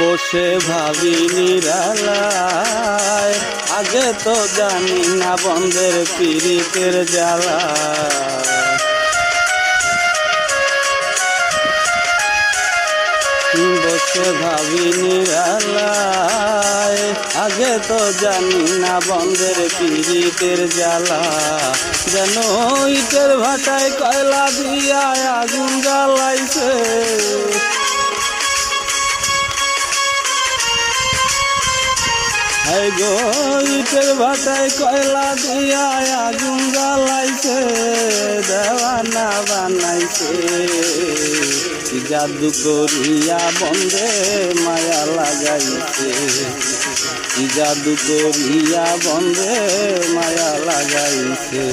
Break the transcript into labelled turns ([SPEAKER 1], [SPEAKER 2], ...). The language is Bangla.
[SPEAKER 1] বসে ভাবি নিরালায়, আগে তো জানি না বন্ধের পীড়িতের জ্বালা। বসে ভাবি নিরালায়, আগে তো জানি না বন্ধের পীড়িতের জ্বালা। যেন ইটের ভাটায় কয়লা দিয়া আগুন জ্বালাইছে, গো ইটের ভাটায় কয়লা দিয়া আগুন জ্বালাইছে, দেওয়ানা বানাইছে। কি জাদু করিয়া বন্ধে মায়া লাগাইছে, কি জাদু করিয়া বন্ধে মায়া লাগাইছে।